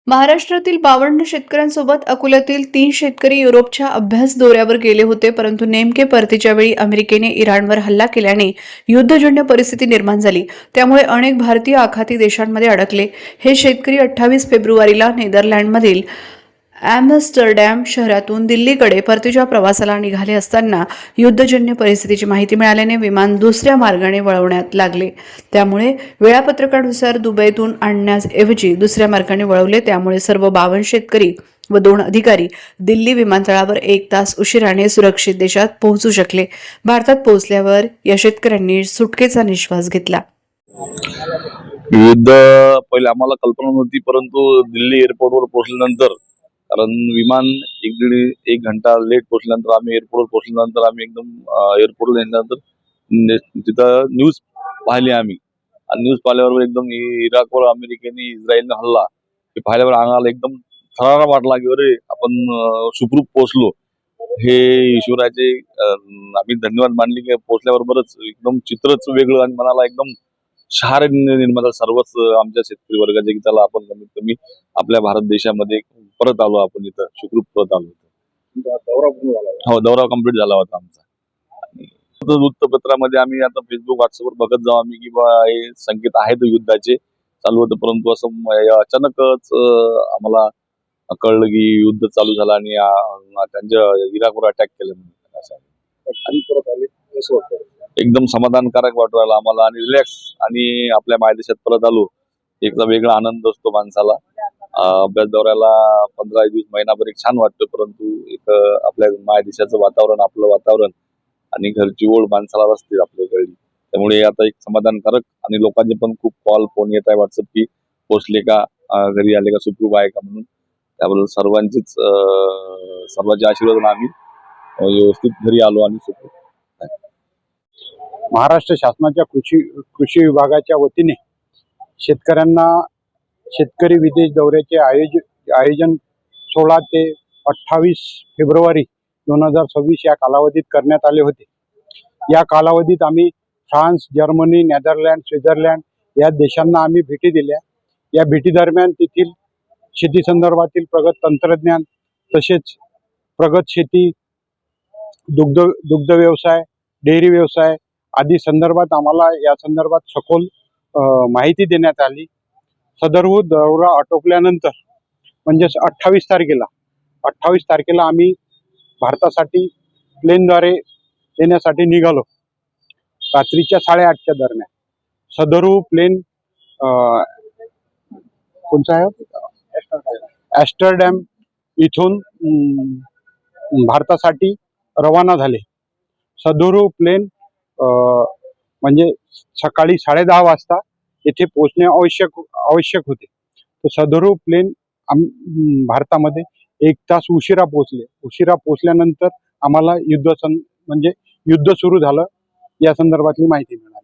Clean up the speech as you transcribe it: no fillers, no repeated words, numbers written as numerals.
महाराष्ट्रातील 52 शेतकऱ्यांसोबत अकोल्यातील 3 शेतकरी युरोपच्या अभ्यास दौऱ्यावर गेले होते, परंतु नेमके परतीच्या वेळी अमेरिकेने इराणवर हल्ला केल्याने युद्धजन्य परिस्थिती निर्माण झाली। त्यामुळे अनेक भारतीय आखाती देशांमध्ये अडकले। हे शेतकरी 28 फेब्रुवारीला नेदरलँडमधील ॲम्स्टरडॅम शहरातून दिल्लीकडे परतीच्या प्रवासाला निघाले असताना युद्धजन्य परिस्थितीची माहिती मिळाल्याने विमान दुसऱ्या मार्गाने वळवण्यात लागले। त्यामुळे वेळापत्रकानुसार दुबईतून आणण्याऐवजी दुसऱ्या मार्गाने वळवले। त्यामुळे सर्व 52 शेतकरी व 2 अधिकारी दिल्ली विमानतळावर 1 तास उशिराने सुरक्षित देशात पोहोचू शकले। भारतात पोहोचल्यावर या शेतकऱ्यांनी सुटकेचा निश्वास घेतला। युद्ध पहिले आम्हाला कल्पना नव्हती, परंतु दिल्ली एअरपोर्टवर पोहोचल्यानंतर, कारण विमान एक घंटा लेट पोहोचल्यानंतर आम्ही एअरपोर्टवर पोहोचल्यानंतर आम्ही एकदम एअरपोर्टला गेल्यानंतर तिथं न्यूज पाहिली आम्ही, आणि न्यूज पाहिल्यावर एकदम इराकवर अमेरिकेने इस्रायलने हल्ला हे पाहिल्यावर आम्हाला एकदम थरारा वाटला की अरे आपण सुखरूप पोहोचलो। हे ईश्वराचे आम्ही धन्यवाद मानले की पोहोचल्याबरोबरच एकदम चित्रच वेगळं आणि मनाला एकदम शहारे निर्माण झालं सर्वच आमच्या शेतकरी वर्गाचे की चला आपण कमीत कमी आपल्या भारत देशामध्ये परत आलो, आपण इथं सुखरूप परत आलो। हो, दौरा कंप्लीट झाला होता आमचा। आणि वृत्तपत्रामध्ये आम्ही आता फेसबुक व्हॉट्सअपवर बघत जाऊ आम्ही की बा हे संकेत आहेत युद्धाचे चालू होतं, परंतु असं अचानकच आम्हाला कळलं की युद्ध चालू झालं आणि त्यांच्या इराकवर अटॅक केलं म्हणून असं। आणि परत आले कसं वाटतं? एकदम समाधानकारक वाटू राहिलं आम्हाला आणि रिलॅक्स, आणि आपल्या मायदेशात परत आलो एकदा वेगळा आनंद असतो माणसाला। अभ्यास दौऱ्याला 15 दिवस महिनाभर एक छान वाटतं, परंतु एक आपल्या मायदेशाचं वातावरण, आपलं वातावरण आणि घरची ओढ माणसाला असते आपल्याकडे, त्यामुळे आता एक समाधानकारक। आणि लोकांचे पण खूप कॉल फोन येत आहे व्हॉट्सअप की पोहोचले का, घरी आले का, सुखरूप आहे का म्हणून। त्याबद्दल सर्वांचेच सर्वांच्या आशीर्वादाने आम्ही व्यवस्थित घरी आलो आणि सुखरूप। महाराष्ट्र शासनाच्या कृषी विभागाच्या वतीने शेतकऱ्यांना शेतकरी विदेश दौऱ्याचे आयोजन 16 ते 28 फेब्रुवारी 2026 या कालावधीत करण्यात आले होते। या कालावधीत आम्ही फ्रान्स, जर्मनी, नेदरलँड, स्वित्झर्लंड या देशांना आम्ही भेटी दिल्या। या भेटी दरम्यान तेथील शेती संदर्भातील प्रगत तंत्रज्ञान, तसेच प्रगत शेती, दुग्ध व्यवसाय, डेअरी व्यवसाय आदी संदर्भात आम्हाला या संदर्भात सखोल माहिती देण्यात आली। सदरहून दौरा आटोपल्यानंतर म्हणजेच 28 तारखेला आम्ही भारतासाठी प्लेनद्वारे येण्यासाठी निघालो रात्रीच्या 8:30च्या दरम्यान। सदरू प्लेन कोणता आहे, ॲम्स्टरडॅम इथून भारतासाठी रवाना झाले। सदरू प्लेन म्हणजे सकाळी 10:30 वाजता येथे पोहोचणे आवश्यक होते। तर सदरू प्लेन भारतामध्ये 1 तास उशिरा पोहोचल्यानंतर आम्हाला युद्ध सुरू झालं या संदर्भातली माहिती मिळाली।